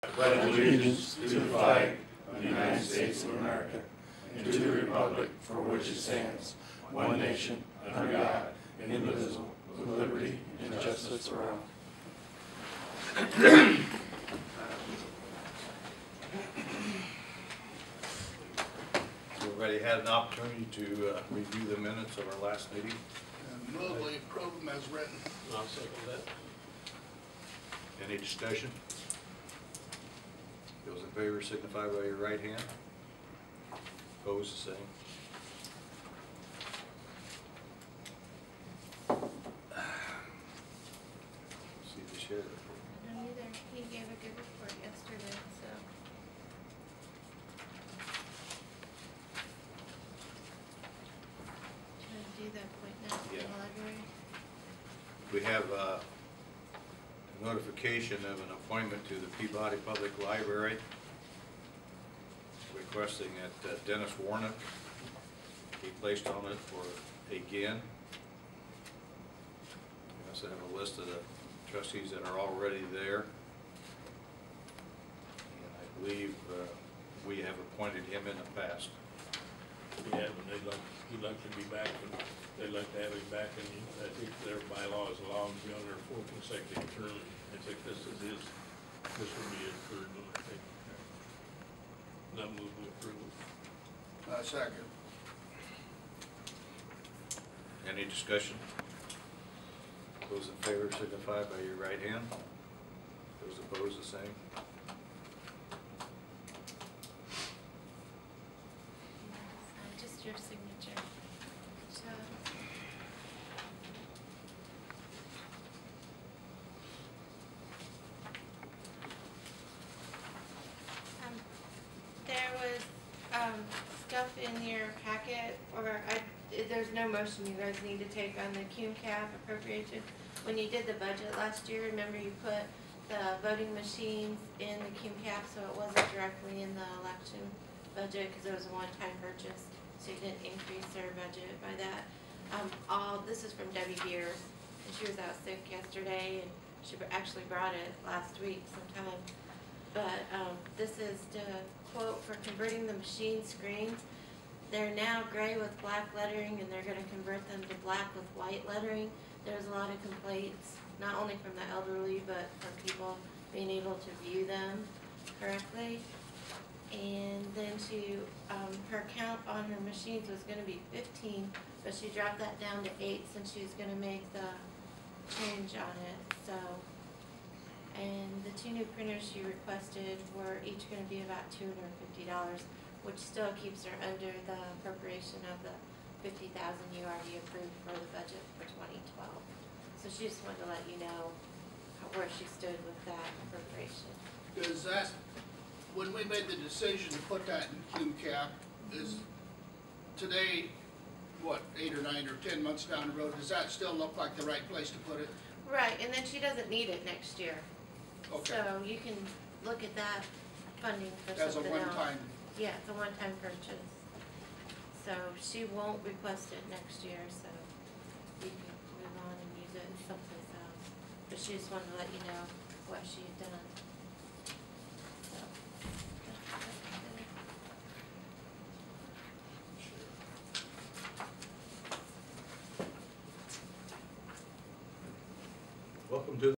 pledge allegiance to the flag of the United States of America and to the republic for which it stands, one nation, under God, indivisible, with liberty and justice for all. Everybody had an opportunity to review the minutes of our last meeting. Move we approve them as written. I'll second that. Any discussion? Those in favor signify by your right hand. Opposed, the same. See the sheriff. I don't either. He gave a good report yesterday, so. Trying to do that point now in the library. We have a notification of an appointment to the Peabody Public Library requesting that Dennis Warnock be placed on it for again. We also have a list of the trustees that are already there. And I believe we have appointed him in the past. Yeah, and he'd like to be back, and they'd like to have him back, and I think their bylaw is allowed to be on their 4th consecutive term. I think this would be his third one, I think. Not move to approve. Second. Any discussion? Those in favor signify by your right hand. Those opposed, the same. Just your signature. So. There was stuff in your packet, or there's no motion you guys need to take on the CUNCAP appropriation. When you did the budget last year, remember you put the voting machines in the CUNCAP, so it wasn't directly in the election budget because it was a one-time purchase, so you didn't increase their budget by that. This is from Debbie Beers, and she was out sick yesterday, and she actually brought it last week sometime. But this is the quote for converting the machine screens. They're now gray with black lettering, and they're going to convert them to black with white lettering. There's a lot of complaints, not only from the elderly, but from people being able to view them correctly. And then her count on her machines was going to be 15, but she dropped that down to 8 since she was going to make the change on it. So. And the 2 new printers she requested were each going to be about $250, which still keeps her under the appropriation of the $50,000 you already approved for the budget for 2012. So she just wanted to let you know where she stood with that appropriation. Is that, when we made the decision to put that in CUNCAP, is today, what, 8 or 9 or 10 months down the road, does that still look like the right place to put it? Right, and then she doesn't need it next year. Okay. So you can look at that funding for As a something else. one-time. Yeah, it's a one-time purchase. So she won't request it next year, so you can move on and use it someplace else. But she just wanted to let you know what she had done. So.